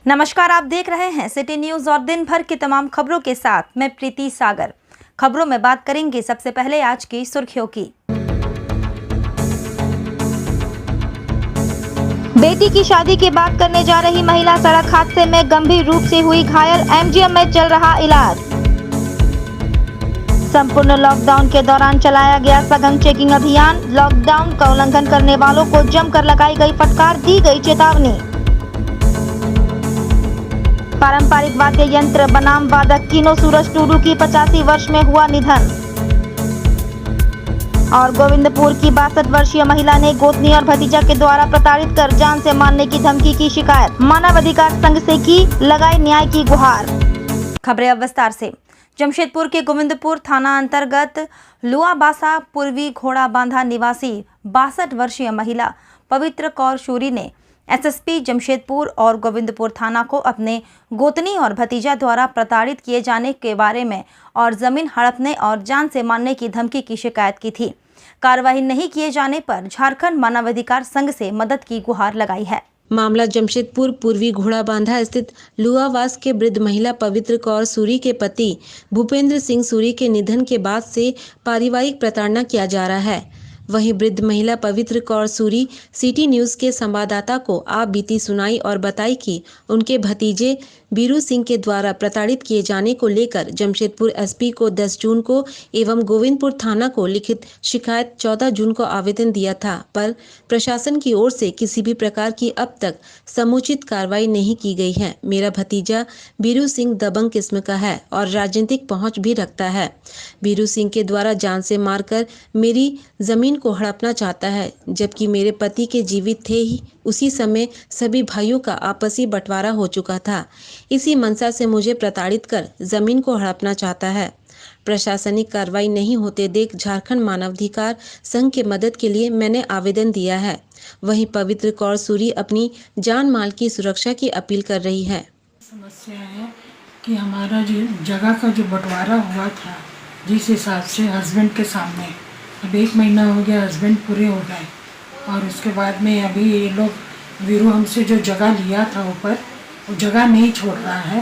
नमस्कार, आप देख रहे हैं सिटी न्यूज और दिन भर की तमाम खबरों के साथ मैं प्रीति सागर। खबरों में बात करेंगे सबसे पहले आज की सुर्खियों की। बेटी की शादी की बात करने जा रही महिला सड़क हादसे में गंभीर रूप से हुई घायल, एमजीएम में चल रहा इलाज। संपूर्ण लॉकडाउन के दौरान चलाया गया सघन चेकिंग अभियान। लॉकडाउन का उल्लंघन करने वालों को जमकर लगाई गई फटकार, दी गई चेतावनी। पारंपरिक वाद्य यंत्र बनाम वादक कीनो सूरज टूडू की 85 वर्ष में हुआ निधन। और गोविंदपुर की 62 वर्षीय महिला ने गोतनी और भतीजा के द्वारा प्रताड़ित कर जान से मारने की धमकी की शिकायत। मानव अधिकार संघ से की लगाई न्याय की गुहार। खबरें अब विस्तार से। जमशेदपुर के गोविंदपुर थाना अंतर्गत लुआबासा पूर्वी घोड़ा बांधा निवासी 62 वर्षीय महिला पवित्र कौर शूरी ने एसएसपी जमशेदपुर और गोविंदपुर थाना को अपने गोतनी और भतीजा द्वारा प्रताड़ित किए जाने के बारे में और जमीन हड़पने और जान से मारने की धमकी की शिकायत की थी। कार्रवाई नहीं किए जाने पर झारखंड मानवाधिकार संघ से मदद की गुहार लगाई है। मामला जमशेदपुर पूर्वी घोड़ा बांधा स्थित लुआवास के वृद्ध महिला पवित्र कौर सूरी के पति भूपेंद्र सिंह सूरी के निधन के बाद से पारिवारिक प्रताड़ना किया जा रहा है। वहीं वृद्ध महिला पवित्र कौर सूरी सिटी न्यूज के संवाददाता को आप बीती सुनाई और बताई कि उनके भतीजे बीरू सिंह के द्वारा प्रताड़ित किए जाने को लेकर जमशेदपुर एसपी को 10 जून को एवं गोविंदपुर थाना को लिखित शिकायत 14 जून को आवेदन दिया था, पर प्रशासन की ओर से किसी भी प्रकार की अब तक समुचित कार्रवाई नहीं की गई है। मेरा भतीजा बीरू सिंह दबंग किस्म का है और राजनीतिक पहुंच भी रखता है। बीरू सिंह के द्वारा जान से मारकर मेरी जमीन को हड़पना चाहता है, जबकि मेरे पति के जीवित थे ही उसी समय सभी भाइयों का आपसी बंटवारा हो चुका था। इसी मंशा से मुझे प्रताड़ित कर जमीन को हड़पना चाहता है। प्रशासनिक कार्रवाई नहीं होते देख झारखंड मानवाधिकार संघ के मदद के लिए मैंने आवेदन दिया है। वहीं पवित्र कौर सूरी अपनी जान माल की सुरक्षा की अपील कर रही है। समस्या है कि हमारा जो जगह का जो बंटवारा हुआ था, जिस हिसाब से हस्बैंड के सामने, अब 1 महीना हो गया, हस्बैंड पूरे हो गए और उसके बाद में अभी ये लोग वीरू हमसे जो जगह लिया था ऊपर, वो जगह नहीं छोड़ रहा है।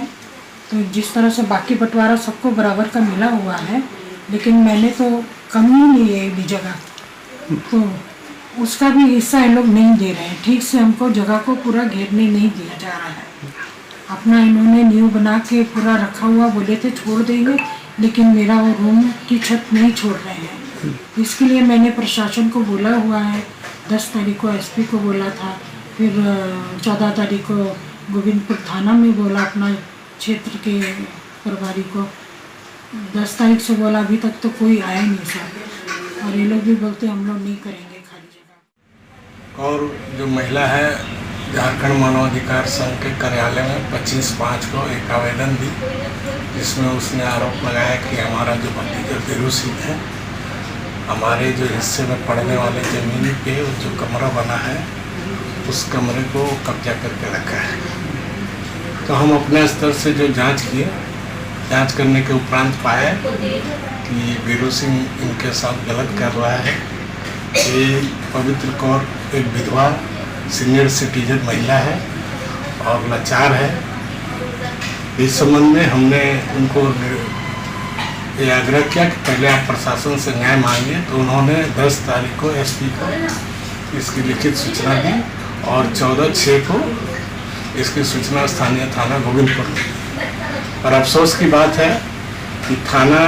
तो जिस तरह से बाकी बंटवारा सबको बराबर का मिला हुआ है, लेकिन मैंने तो कम ही नहीं है भी जगह, तो उसका भी हिस्सा ये लोग नहीं दे रहे हैं। ठीक से हमको जगह को पूरा घेरने नहीं दिया जा रहा है। अपना इन्होंने नींव बना के पूरा रखा हुआ, बोले थे छोड़ देंगे, लेकिन मेरा वो रूम की छत नहीं छोड़ रहे हैं। इसके लिए मैंने प्रशासन को बोला हुआ है। 10 तारीख को एसपी को बोला था, फिर 14 तारीख को गोविंदपुर थाना में बोला अपना क्षेत्र के प्रभारी को, 10 तारीख से बोला, अभी तक तो कोई आया नहीं सर। और ये लोग भी बोलते हम लोग नहीं करेंगे खाली जगह। और जो महिला है, झारखंड मानवाधिकार संघ के कार्यालय में 25/5 को एक आवेदन दी, जिसमें उसने आरोप लगाया कि हमारा जो भतीजा बीरू सिंह है, हमारे जो हिस्से में पड़ने वाले ज़मीन पे जो कमरा बना है, उस कमरे को कब्जा करके रखा है। तो हम अपने स्तर से जो जांच किए, जांच करने के उपरांत पाए कि बीरू सिंह इनके साथ गलत कर रहा है। ये पवित्र कौर एक विधवा सीनियर सिटीजन महिला है और लाचार है। इस संबंध में हमने उनको ये आग्रह किया कि पहले आप प्रशासन से न्याय मांगिए, तो उन्होंने 10 तारीख को एसपी को इसकी लिखित सूचना दी और 14/6 को इसकी सूचना स्थानीय थाना गोविंदपुर में। और अफसोस की बात है कि थाना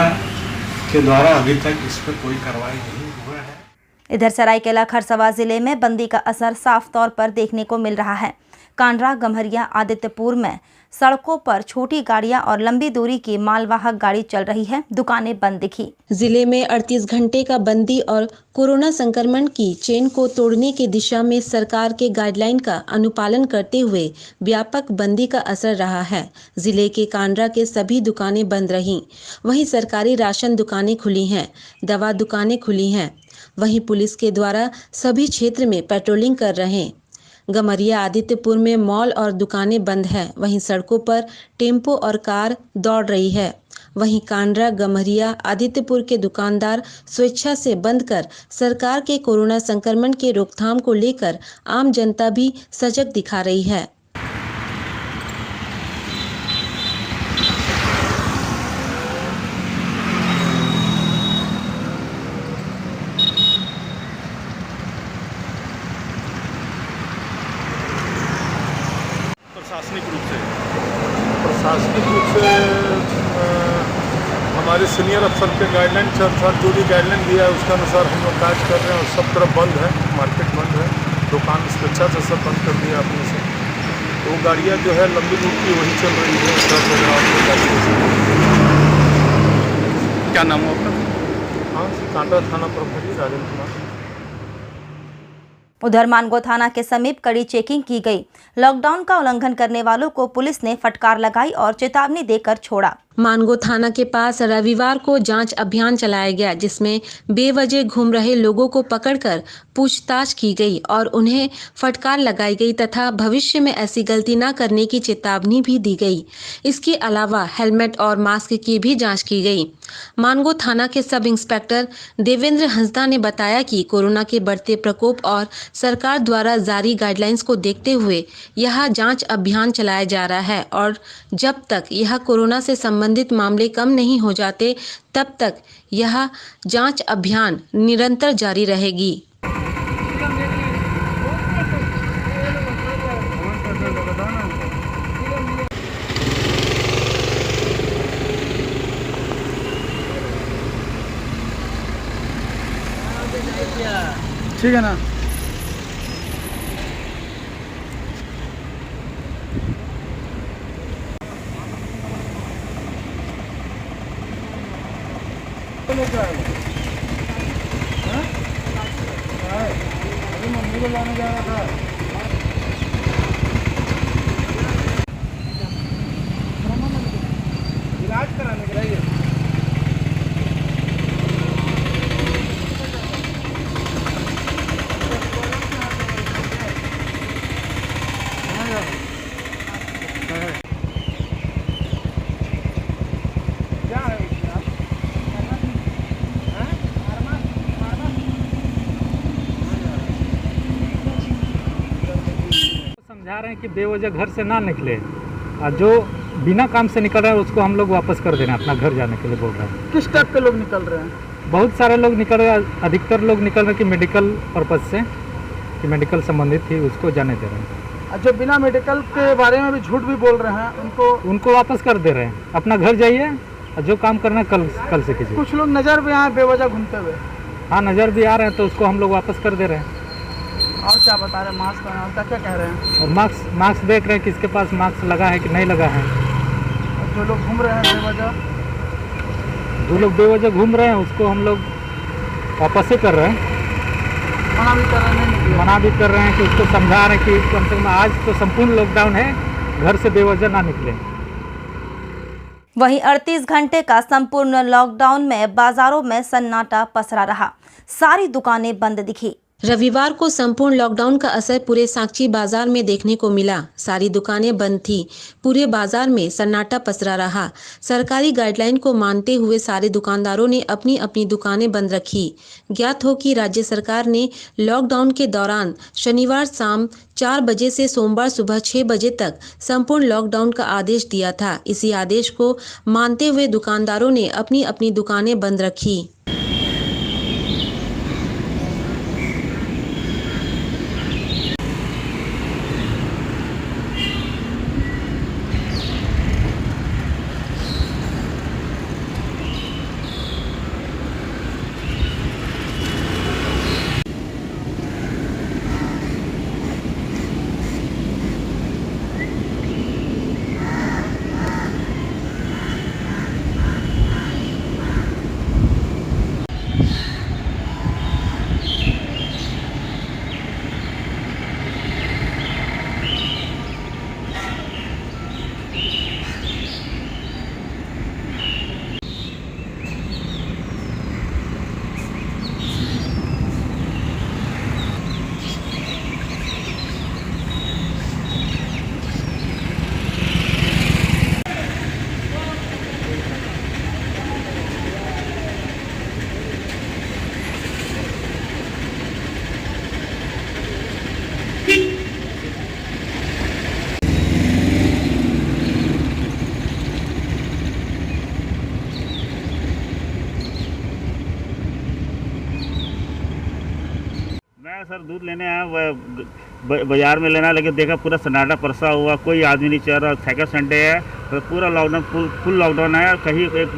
के द्वारा अभी तक इस पर कोई कार्रवाई नहीं हुआ है। इधर सरायकेला खरसावां जिले में बंदी का असर साफ तौर पर देखने को मिल रहा है। कांडरा, गम्हरिया, आदित्यपुर में सड़कों पर छोटी गाड़ियां और लंबी दूरी की मालवाहक गाड़ी चल रही है। दुकानें बंद दिखी। जिले में 38 घंटे का बंदी और कोरोना संक्रमण की चेन को तोड़ने की दिशा में सरकार के गाइडलाइन का अनुपालन करते हुए व्यापक बंदी का असर रहा है। जिले के कांडरा के सभी दुकानें बंद रहीं। वहीं सरकारी राशन दुकानें खुली हैं, दवा दुकानें खुली हैं। वहीं पुलिस के द्वारा सभी क्षेत्र में पेट्रोलिंग कर रहे हैं। गम्हरिया, आदित्यपुर में मॉल और दुकानें बंद हैं। वहीं सड़कों पर टेम्पो और कार दौड़ रही है। वहीं कांडरा, गम्हरिया, आदित्यपुर के दुकानदार स्वेच्छा से बंद कर सरकार के कोरोना संक्रमण के रोकथाम को लेकर आम जनता भी सजग दिखा रही है। प्रशासनिक रूप से? प्रशासनिक रूप से हमारे सीनियर अफसर के गाइडलाइन के अनुसार जो भी गाइडलाइन दिया है उसके अनुसार हम लोग कार्य कर रहे हैं और सब तरफ बंद है, मार्केट बंद है, दुकान स्वेच्छा से सब बंद कर दिया अपने से। तो गाड़ियाँ जो है लंबी रूट की वही चल रही है, ट्रक वगैरह गाड़ी। क्या नाम हो आपका? हाँ, कांडा थाना प्रभारी राजेंद्र कुमार। उधर मानगो थाना के समीप कड़ी चेकिंग की गई। लॉकडाउन का उल्लंघन करने वालों को पुलिस ने फटकार लगाई और चेतावनी देकर छोड़ा। मानगो थाना के पास रविवार को जांच अभियान चलाया गया, जिसमें बेवजह घूम रहे लोगों को पकड़कर पूछताछ की गई और उन्हें फटकार लगाई गई तथा भविष्य में ऐसी गलती न करने की चेतावनी भी दी गई। इसके अलावा हेलमेट और मास्क की भी जांच की गई। मानगो थाना के सब इंस्पेक्टर देवेंद्र हंसदा ने बताया कि कोरोना के बढ़ते प्रकोप और सरकार द्वारा जारी गाइडलाइंस को देखते हुए यह जांच अभियान चलाया जा रहा है और जब तक यह कोरोना से संबंधित मामले कम नहीं हो जाते तब तक यह जांच अभियान निरंतर जारी रहेगी। ठीक है ना। मम्मी को लाने जा रहा था। इलाज कराने के लिए समझा रहे हैं कि बेवजह घर से ना निकले और जो बिना काम से निकल रहा है उसको हम लोग वापस कर दे रहे हैं, अपना घर जाने के लिए बोल रहे हैं। किस टाइप के लोग निकल रहे हैं? बहुत सारे लोग निकल रहे हैं, अधिकतर लोग निकल रहे हैं कि मेडिकल पर्पज़ से, कि मेडिकल संबंधित थी उसको जाने दे रहे हैं। जो बिना मेडिकल के बारे में भी झूठ भी बोल रहे हैं उनको वापस कर दे रहे हैं। अपना घर जाइए और जो काम करना है कल से कीजिए। कुछ लोग नज़र भी आए बेवजह घूमते हुए। हाँ, नज़र भी आ रहे हैं तो उसको हम लोग वापस कर दे रहे हैं। और क्या बता रहे हैं? मास्क पहना, क्या कह रहे हैं? और मास्क देख रहे हैं किसके पास मास्क लगा है कि नहीं लगा है। जो लोग घूम रहे हैं बेवजह, जो लोग बेवजह घूम रहे हैं उसको हम लोग वापस ही कर रहे हैं, मना भी कर रहे हैं, मना भी कर रहे हैं कि उसको समझा रहे हैं कि कम से कम आज तो संपूर्ण लॉकडाउन है, घर से बेवजह ना निकले। वहीं 38 घंटे का संपूर्ण लॉकडाउन में बाजारों में सन्नाटा पसरा रहा। सारी दुकानें बंद दिखी। रविवार को संपूर्ण लॉकडाउन का असर पूरे साकची बाजार में देखने को मिला। सारी दुकानें बंद थी, पूरे बाजार में सन्नाटा पसरा रहा। सरकारी गाइडलाइन को मानते हुए सारे दुकानदारों ने अपनी अपनी दुकानें बंद रखी। ज्ञात हो कि राज्य सरकार ने लॉकडाउन के दौरान शनिवार शाम 4 बजे से सोमवार सुबह 6 बजे तक संपूर्ण लॉकडाउन का आदेश दिया था। इसी आदेश को मानते हुए दुकानदारों ने अपनी अपनी दुकानें बंद रखी। सर दूध लेने आया, वह बाजार में लेना, लेकिन देखा पूरा सन्नाटा परसा हुआ, कोई आदमी नहीं चल रहा। सेकंड संडे है तो पूरा लॉकडाउन, फुल लॉकडाउन है, कहीं एक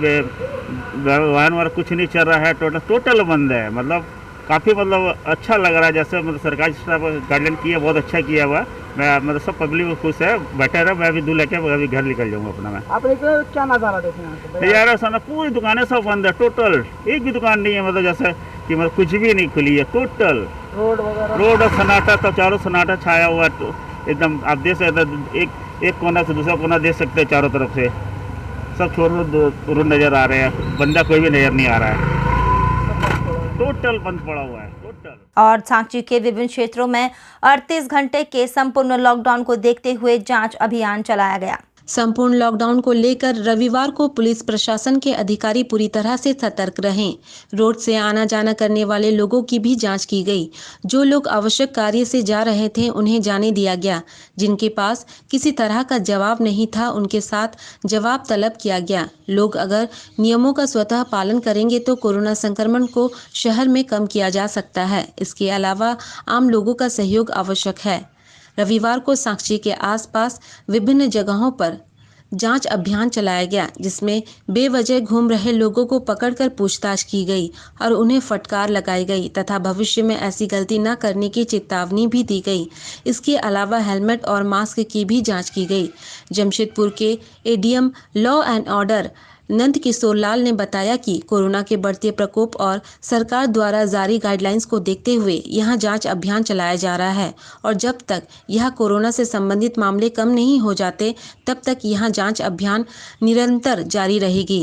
वाहन वाला कुछ नहीं चल रहा है, टोटल बंद है। मतलब काफ़ी मतलब अच्छा लग रहा है, जैसे मतलब सरकारी स्टाफ गाइडलाइन की है, बहुत अच्छा किया हुआ। मैं मतलब सब पब्लिक खुश है, बैठे रहे। मैं अभी दूध लेके अभी घर निकल जाऊँगा अपना। मैं आप क्या नज़ारा देखें यहाँ पे? यार सारा पूरी दुकानें सब बंद है, टोटल एक भी दुकान नहीं है, मतलब जैसे कि मतलब कुछ भी नहीं खुली है, टोटल रोड वगैरह रोड और सन्नाटा, सब चारों सन्नाटा छाया हुआ है एकदम। आप देख सकते एक कोना से दूसरा कोना देख सकते हैं, चारों तरफ से सब छोर रोड नज़र आ रहे हैं, बंदा कोई भी नज़र नहीं आ रहा है, टोटल बंद पड़ा हुआ है टोटल। और सांची के विभिन्न क्षेत्रों में 38 घंटे के संपूर्ण लॉकडाउन को देखते हुए जांच अभियान चलाया गया। संपूर्ण लॉकडाउन को लेकर रविवार को पुलिस प्रशासन के अधिकारी पूरी तरह से सतर्क रहे। रोड से आना जाना करने वाले लोगों की भी जांच की गई। जो लोग आवश्यक कार्य से जा रहे थे उन्हें जाने दिया गया। जिनके पास किसी तरह का जवाब नहीं था उनके साथ जवाब तलब किया गया। लोग अगर नियमों का स्वतः पालन करेंगे तो कोरोना संक्रमण को शहर में कम किया जा सकता है। इसके अलावा आम लोगों का सहयोग आवश्यक है। रविवार को सांची के आसपास विभिन्न जगहों पर जांच अभियान चलाया गया, जिसमें बेवजह घूम रहे लोगों को पकड़कर पूछताछ की गई और उन्हें फटकार लगाई गई तथा भविष्य में ऐसी गलती न करने की चेतावनी भी दी गई। इसके अलावा हेलमेट और मास्क की भी जांच की गई। जमशेदपुर के ADM law and order Nand Kishore Lal ने बताया कि कोरोना के बढ़ते प्रकोप और सरकार द्वारा जारी गाइडलाइंस को देखते हुए यहां जांच अभियान चलाया जा रहा है और जब तक यह कोरोना से संबंधित मामले कम नहीं हो जाते तब तक यहां जांच अभियान निरंतर जारी रहेगी।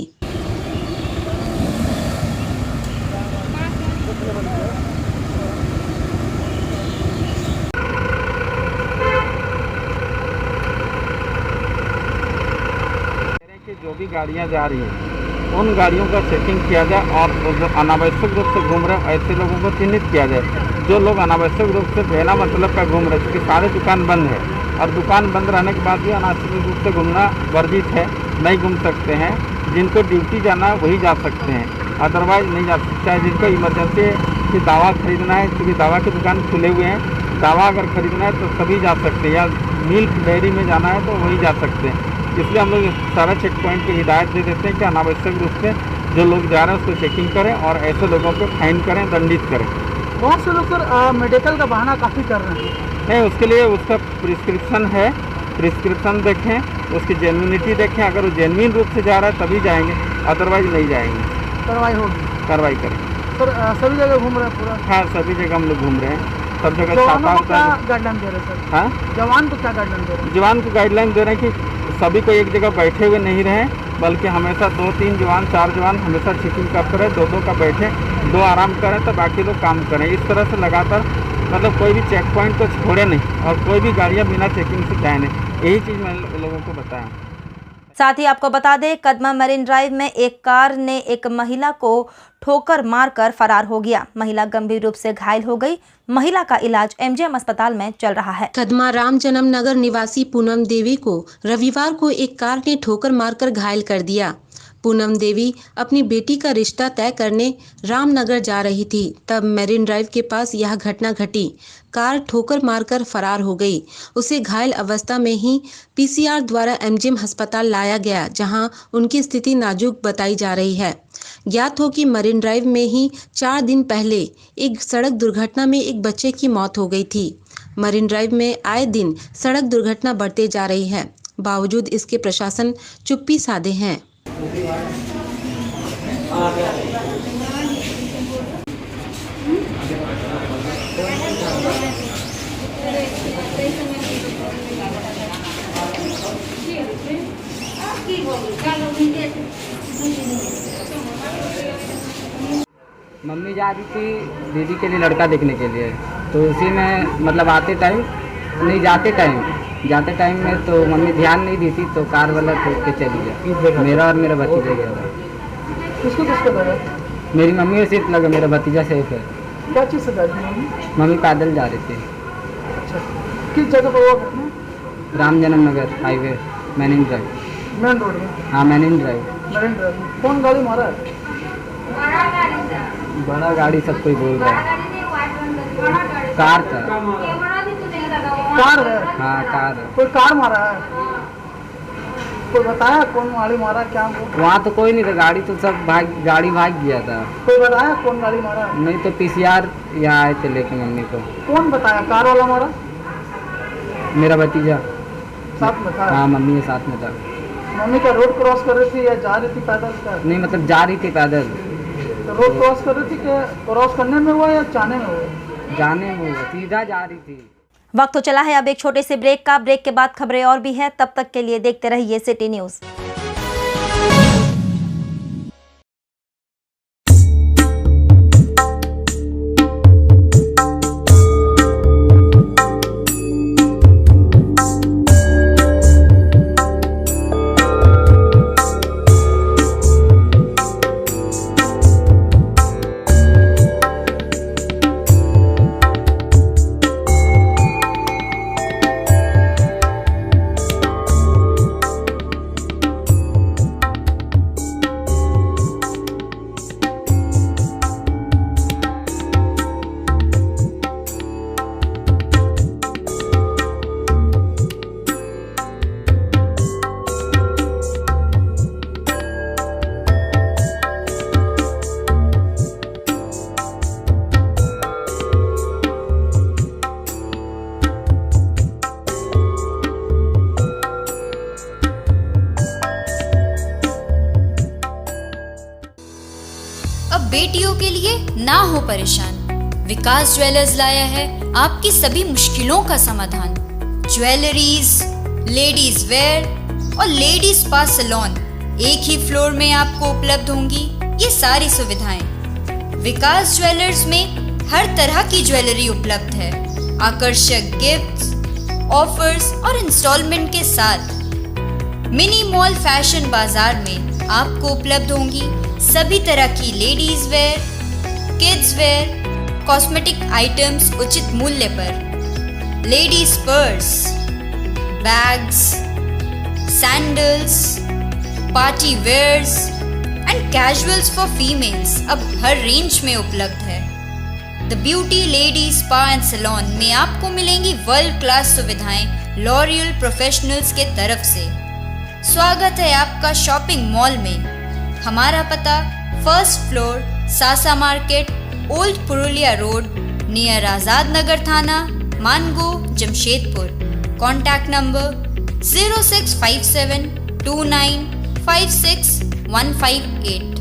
जो भी गाड़ियां जा रही हैं उन गाड़ियों का चेकिंग किया जाए और जो अनावश्यक रूप से घूम रहे हैं ऐसे लोगों को चिन्हित किया जाए। जो लोग अनावश्यक रूप से बिना मतलब का घूम रहे हैं, क्योंकि सारे दुकान बंद है और दुकान बंद रहने के बाद भी अनावश्यक रूप से घूमना वर्जित है, नहीं घूम सकते हैं। जिनको ड्यूटी जाना है वही जा सकते हैं, अदरवाइज नहीं जा सकते। चाहे जिनको इमरजेंसी की दवा खरीदना है, क्योंकि दवा की दुकान खुले हुए हैं, दवा अगर खरीदना है तो सभी जा सकते हैं, या मिल्क डेयरी में जाना है तो वही जा सकते हैं। इसलिए हम लोग सारा चेक पॉइंट की हिदायत दे देते हैं कि अनावश्यक रूप से जो लोग जा रहे हैं उसको चेकिंग करें और ऐसे लोगों को फाइन करें, दंडित करें। बहुत से लोग सर मेडिकल का बहाना काफ़ी कर रहे हैं। नहीं, उसके लिए उसका प्रिस्क्रिप्शन है, प्रिस्क्रिप्शन देखें, उसकी जेन्युइनिटी देखें। अगर वो जेन्युइन रूप से जा रहा है तभी जाएंगे, अदरवाइज नहीं जाएंगे। कार्रवाई होगी, कार्रवाई करें। सर सभी जगह घूम रहे हैं पूरा? हाँ, सभी जगह हम लोग घूम रहे हैं, सब जगह जवानों को छापा क्या होता है। गाइडलाइन दे रहे हैं सर? हाँ, जवान को क्या गाइडलाइन दे रहे हैं? जवान को गाइडलाइन दे रहे हैं कि सभी को एक जगह बैठे हुए नहीं रहें, बल्कि हमेशा 2-3 जवान 4 जवान हमेशा चेकिंग करते रहे, 2-2 का बैठे, 2 आराम करें तो बाकी लोग काम करें। इस तरह से लगातार मतलब कोई भी चेक पॉइंट को छोड़े नहीं और कोई भी गाड़ियाँ बिना चेकिंग से जाए नहीं। यही चीज़ मैं लोगों को बताया। साथ ही आपको बता दें, कदमा मरीन ड्राइव में एक कार ने एक महिला को ठोकर मारकर फरार हो गया। महिला गंभीर रूप से घायल हो गई। महिला का इलाज एमजीएम अस्पताल में चल रहा है। कदमा राम जन्म नगर निवासी पूनम देवी को रविवार को एक कार ने ठोकर मारकर घायल कर दिया। पूनम देवी अपनी बेटी का रिश्ता तय करने रामनगर जा रही थी, तब मैरिन ड्राइव के पास यह घटना घटी। कार ठोकर मारकर फरार हो गई। उसे घायल अवस्था में ही पीसीआर द्वारा एमजीएम अस्पताल लाया गया, जहां उनकी स्थिति नाजुक बताई जा रही है। ज्ञात हो कि मरीन ड्राइव में ही 4 दिन पहले एक सड़क दुर्घटना में एक बच्चे की मौत हो गई थी। मरीन ड्राइव में आए दिन सड़क दुर्घटना बढ़ते जा रही है, बावजूद इसके प्रशासन चुप्पी साधे हैं। मम्मी जा रही थी दीदी के लिए लड़का देखने के लिए, तो उसी में मतलब आते टाइम नहीं जाते टाइम में तो मम्मी ध्यान नहीं दी थी, तो कार वाला ठोक के चली गया। मेरा और मेरा भतीजा गया। किसको लगा? मेरी मम्मी को सिर्फ लगा, मेरा भतीजा सेफ है। क्या चीज़ से जा रही? मम्मी पैदल जा रही थी। अच्छा, किस जगह पर हुआ घटना? राम जन्म नगर हाईवे मैनिन ड्राइव। मेन रोड में? हाँ, मैनिन ड्राइव। मरीन ड्राइव में कौन गाड़ी मारा है? बड़ा गाड़ी सब कोई बोल रहा है, कार था। कार है? हाँ कार है। कोई कार मारा है? कोई बताया कौन गाड़ी मारा क्या? वहाँ तो कोई नहीं था, गाड़ी तो सब गाड़ी भाग गया था। कोई बताया कौन गाड़ी मारा? नहीं तो पीसीआर यहाँ आए थे लेके मम्मी को। कौन बताया कार वाला मारा? मेरा भतीजा साथ में था? हाँ मम्मी के साथ में था। मम्मी क्या रोड क्रॉस कर रही थी या जा रही थी पैदल? क्या नहीं मतलब जा रही थी पैदल। तो रोड क्रॉस कर रही थी कि क्रॉस करने में हुआ या जाने में हुआ? जाने में हुआ, सीधा जा रही थी। वक्त तो चला है अब एक छोटे से ब्रेक का। ब्रेक के बाद खबरें और भी है, तब तक के लिए देखते रहिए सिटी न्यूज। बेटियों के लिए ना हो परेशान, विकास ज्वेलर्स लाया है आपकी सभी मुश्किलों का समाधान। ज्वेलरीज, लेडीज वेयर और लेडीज स्पा सैलून एक ही फ्लोर में आपको उपलब्ध होंगी ये सारी सुविधाएं। विकास ज्वेलर्स में हर तरह की ज्वेलरी उपलब्ध है, आकर्षक गिफ्ट्स, ऑफर्स और इंस्टॉलमेंट के साथ। मिनी मॉल फैशन बाजार में आपको उपलब्ध होंगी सभी तरह की ladies wear, kids wear, cosmetic items उचित मूल्य पर। Ladies purse, bags, sandals, party wears and casuals for females अब हर रेंज में उपलब्ध है। The beauty ladies spa and salon में आपको मिलेंगी वर्ल्ड क्लास सुविधाएं लॉरियल प्रोफेशनल्स के तरफ से। स्वागत है आपका शॉपिंग मॉल में। हमारा पता first floor, Sasa market, old Purulia road, near Azad Nagar थाना, Mango, Jamshedpur. Contact number 0657295615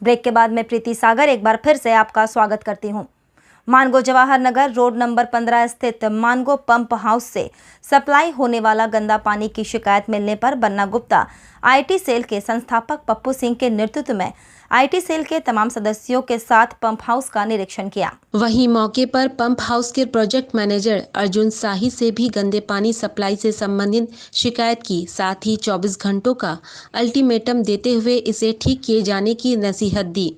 break के बाद मैं प्रीति सागर एक बार फिर से आपका स्वागत करती हूं। मानगो जवाहर नगर रोड नंबर 15 स्थित मानगो पंप हाउस से सप्लाई होने वाला गंदा पानी की शिकायत मिलने पर बन्ना गुप्ता आईटी सेल के संस्थापक पप्पू सिंह के नेतृत्व में आईटी सेल के तमाम सदस्यों के साथ पंप हाउस का निरीक्षण किया। वहीं मौके पर पंप हाउस के प्रोजेक्ट मैनेजर अर्जुन शाही से भी गंदे पानी सप्लाई से संबंधित शिकायत की, साथ ही 24 घंटों का अल्टीमेटम देते हुए इसे ठीक किए जाने की नसीहत दी।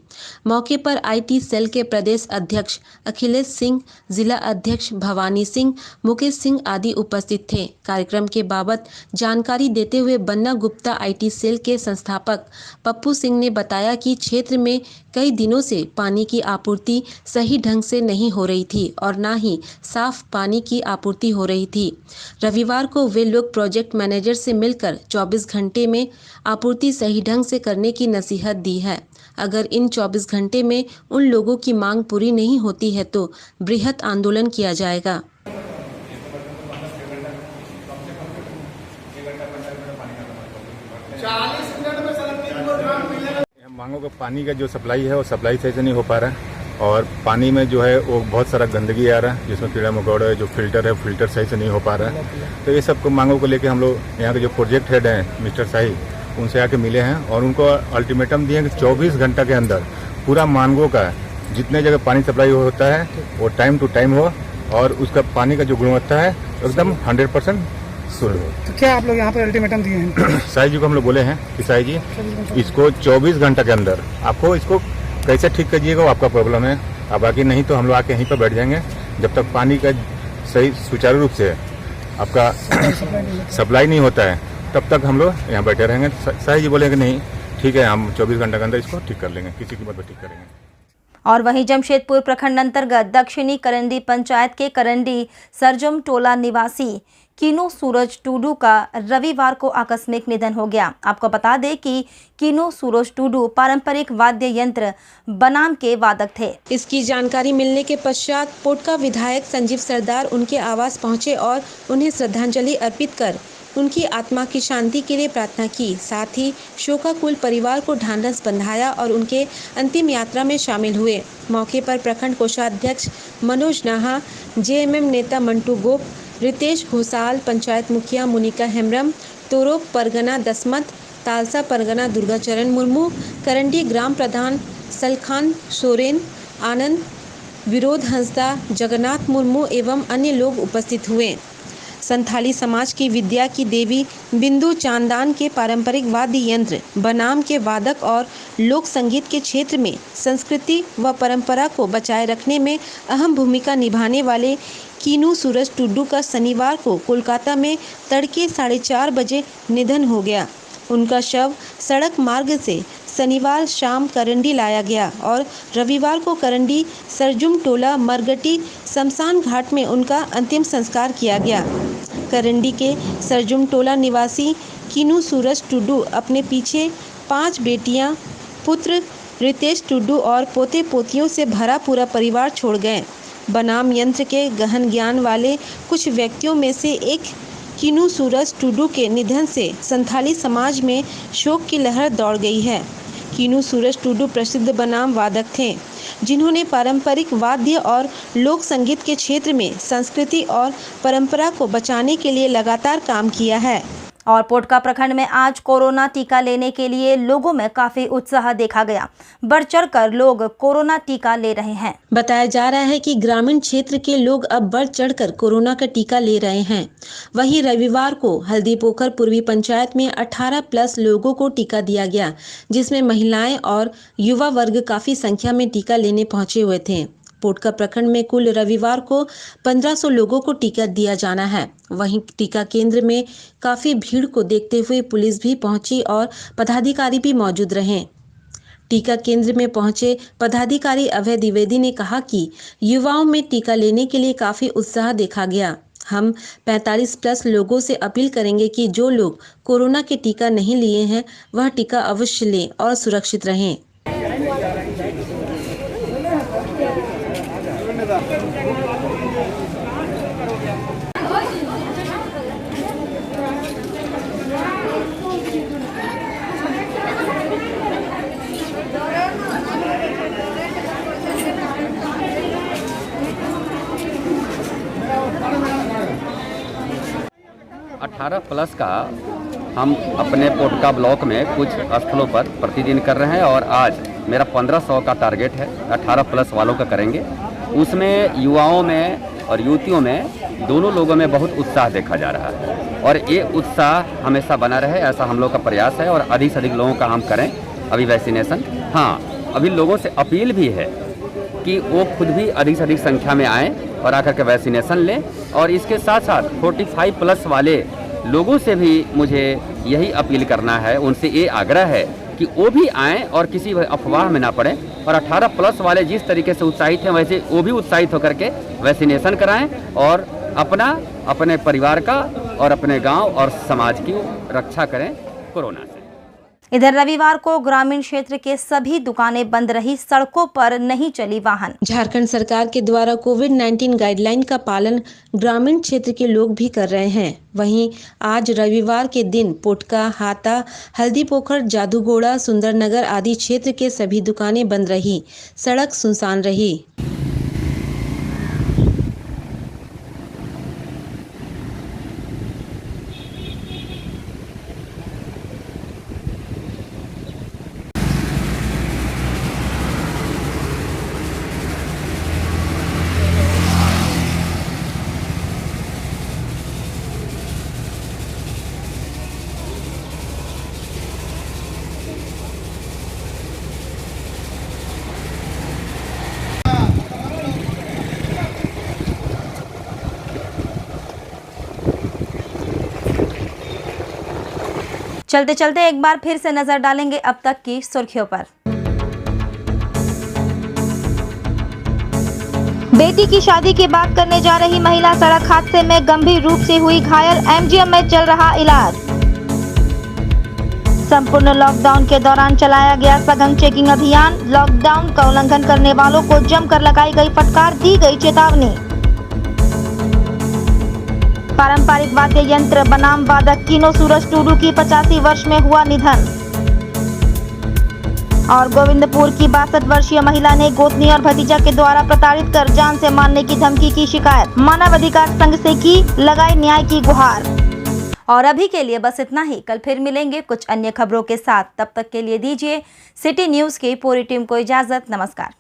मौके पर आईटी सेल के प्रदेश अध्यक्ष अखिलेश सिंह, जिला अध्यक्ष भवानी सिंह, मुकेश सिंह आदि उपस्थित थे। कार्यक्रम के बाबत जानकारी देते हुए बन्ना गुप्ता आईटी सेल के संस्थापक पप्पू सिंह ने बताया कि क्षेत्र में कई दिनों से पानी की आपूर्ति सही ढंग से नहीं हो रही थी और ना ही साफ पानी की आपूर्ति हो रही थी। रविवार को वे लोग प्रोजेक्ट मैनेजर से मिलकर 24 घंटे में आपूर्ति सही ढंग से करने की नसीहत दी है। अगर इन 24 घंटे में उन लोगों की मांग पूरी नहीं होती है तो बृहत आंदोलन किया जाएगा। मांगों का पानी का जो सप्लाई है वो सप्लाई सही से नहीं हो पा रहा है और पानी में जो है वो बहुत सारा गंदगी आ रहा है, जिसमें कीड़ा मकोड़ा है, जो फिल्टर है फिल्टर सही से नहीं हो पा रहा है। तो ये सब मांगों को लेके हम लोग यहाँ के जो प्रोजेक्ट हेड हैं मिस्टर शाही, उनसे आके मिले हैं और उनको अल्टीमेटम दिए कि 24 घंटा के अंदर पूरा मांगों का जितने जगह पानी सप्लाई होता है वो टाइम टू टाइम हो और उसका पानी का जो गुणवत्ता है एकदम 100% शुद्ध हो। तो क्या आप लोग यहाँ पर अल्टीमेटम दिए हैं? शाही जी को हम लोग बोले हैं कि शाही जी इसको 24 घंटा के अंदर आपको इसको कैसे ठीक करिएगा वो आपका प्रॉब्लम है, अब बाकी नहीं तो हम लोग आके यहीं पर बैठ जाएंगे जब तक पानी का सही सुचारू रूप से आपका सप्लाई नहीं होता है तब तक हम लोग यहाँ बैठे रहेंगे। शाही जी बोलेंगे नहीं ठीक है हम 24 घंटे के अंदर इसको ठीक कर लेंगे, किसी कीमत पर ठीक करेंगे। और वहीं जमशेदपुर प्रखंड अंतर्गत दक्षिणी करंडी पंचायत के करंडी सरजुम टोला निवासी कीनू सूरज टूडू का रविवार को आकस्मिक निधन हो गया। आपको बता दें कि कीनू सूरज टूडू पारंपरिक वाद्य यंत्र बनाम के वादक थे। इसकी जानकारी मिलने के पश्चात पोटका विधायक संजीव सरदार उनके आवास पहुंचे और उन्हें श्रद्धांजलि अर्पित कर उनकी आत्मा की शांति के लिए प्रार्थना की। साथ ही शोकाकुल परिवार को ढांढस बंधाया और उनके अंतिम यात्रा में शामिल हुए। मौके पर प्रखंड कोषाध्यक्ष मनोज नाहा, जेएमएम नेता मंटू गोप, रितेश घोसाल, पंचायत मुखिया मुनिका हेम्ब्रम, तोरोक परगना दसमत, तालसा परगना दुर्गाचरण मुर्मू, करंडी ग्राम प्रधान सलखान सोरेन, आनंद, विरोध हंसदा, जगन्नाथ मुर्मू एवं अन्य लोग उपस्थित हुए। संथाली समाज की विद्या की देवी बिंदु चांदान के पारंपरिक वाद्य यंत्र बनाम के वादक और लोक संगीत के क्षेत्र में संस्कृति व परंपरा को बचाए रखने में अहम भूमिका निभाने वाले कीनू सूरज टूडू का शनिवार को कोलकाता में तड़के 4:30 बजे निधन हो गया। उनका शव सड़क मार्ग से शनिवार शाम करंडी लाया गया और रविवार को करंडी सरजुम टोला मरगटी शमशान घाट में उनका अंतिम संस्कार किया गया। करंडी के सरजुम टोला निवासी कीनू सूरज टूडू अपने पीछे 5 बेटियां, पुत्र रितेश टूडू और पोते पोतियों से भरा पूरा परिवार छोड़ गए। बनाम यंत्र के गहन ज्ञान वाले कुछ व्यक्तियों में से एक कीनू सूरज टूडू के निधन से संथाली समाज में शोक की लहर दौड़ गई है। कीनू सूरज टूडू प्रसिद्ध बनाम वादक थे, जिन्होंने पारंपरिक वाद्य और लोक संगीत के क्षेत्र में संस्कृति और परंपरा को बचाने के लिए लगातार काम किया है। और पोटका प्रखंड में आज कोरोना टीका लेने के लिए लोगों में काफी उत्साह देखा गया। बढ़ चढ़कर लोग कोरोना टीका ले रहे हैं। बताया जा रहा है कि ग्रामीण क्षेत्र के लोग अब बढ़ चढ़कर कोरोना का टीका ले रहे हैं। वहीं रविवार को हल्दीपोखर पूर्वी पंचायत में 18+ लोगों को टीका दिया गया, जिसमें महिलाएं और युवा वर्ग काफी संख्या में टीका लेने पहुंचे हुए थे। पोटका प्रखंड में कुल रविवार को 1500 लोगों को टीका दिया जाना है। वहीं टीका केंद्र में काफी भीड़ को देखते हुए पुलिस भी पहुंची और पदाधिकारी भी मौजूद रहे। टीका केंद्र में पहुंचे पदाधिकारी अभय द्विवेदी ने कहा कि युवाओं में टीका लेने के लिए काफी उत्साह देखा गया। हम 45+ लोगों से अपील करेंगे कि जो लोग कोरोना के टीका नहीं लिए हैं वह टीका अवश्य लें और सुरक्षित रहें। 18+ का हम अपने पोटका ब्लॉक में कुछ स्थलों पर प्रतिदिन कर रहे हैं और आज मेरा 1500 का टारगेट है। 18+ वालों का करेंगे। उसमें युवाओं में और युवतियों में दोनों लोगों में बहुत उत्साह देखा जा रहा है और ये उत्साह हमेशा बना रहे, ऐसा हम लोग का प्रयास है और अधिक से अधिक लोगों का हम करें अभी वैक्सीनेशन। हाँ, अभी लोगों से अपील भी है कि वो खुद भी अधिक से अधिक संख्या में आएँ और आकर के वैक्सीनेशन लें। और इसके साथ साथ 45+ वाले लोगों से भी मुझे यही अपील करना है, उनसे ये आग्रह है कि वो भी आएँ और किसी अफवाह में ना पड़ें। और 18+ वाले जिस तरीके से उत्साहित हैं वैसे वो भी उत्साहित होकर के वैक्सीनेशन कराएं और अपने परिवार का और अपने गांव और समाज की रक्षा करें कोरोना से। इधर रविवार को ग्रामीण क्षेत्र के सभी दुकानें बंद रही, सड़कों पर नहीं चली वाहन। झारखंड सरकार के द्वारा कोविड-19 गाइडलाइन का पालन ग्रामीण क्षेत्र के लोग भी कर रहे हैं। वहीं आज रविवार के दिन पोटका, हाता, हल्दीपोखर, जादूगोड़ा, सुंदरनगर आदि क्षेत्र के सभी दुकानें बंद रही, सड़क सुनसान रही। चलते चलते एक बार फिर से नजर डालेंगे अब तक की सुर्खियों पर। बेटी की शादी की बात करने जा रही महिला सड़क हादसे में गंभीर रूप से हुई घायल, एमजीएम में चल रहा इलाज। संपूर्ण लॉकडाउन के दौरान चलाया गया सघन चेकिंग अभियान। लॉकडाउन का उल्लंघन करने वालों को जमकर लगाई गई फटकार, दी गई चेतावनी। पारंपरिक वाद्य यंत्र बनाम वादक कीनो सूरज टूडू की 85 वर्ष में हुआ निधन। और गोविंदपुर की 62 वर्षीय महिला ने गोतनी और भतीजा के द्वारा प्रताड़ित कर जान से मारने की धमकी की शिकायत। मानव अधिकार संघ से की लगाई न्याय की गुहार। और अभी के लिए बस इतना ही। कल फिर मिलेंगे कुछ अन्य खबरों के साथ। तब तक के लिए दीजिए सिटी न्यूज़ की पूरी टीम को इजाजत। नमस्कार।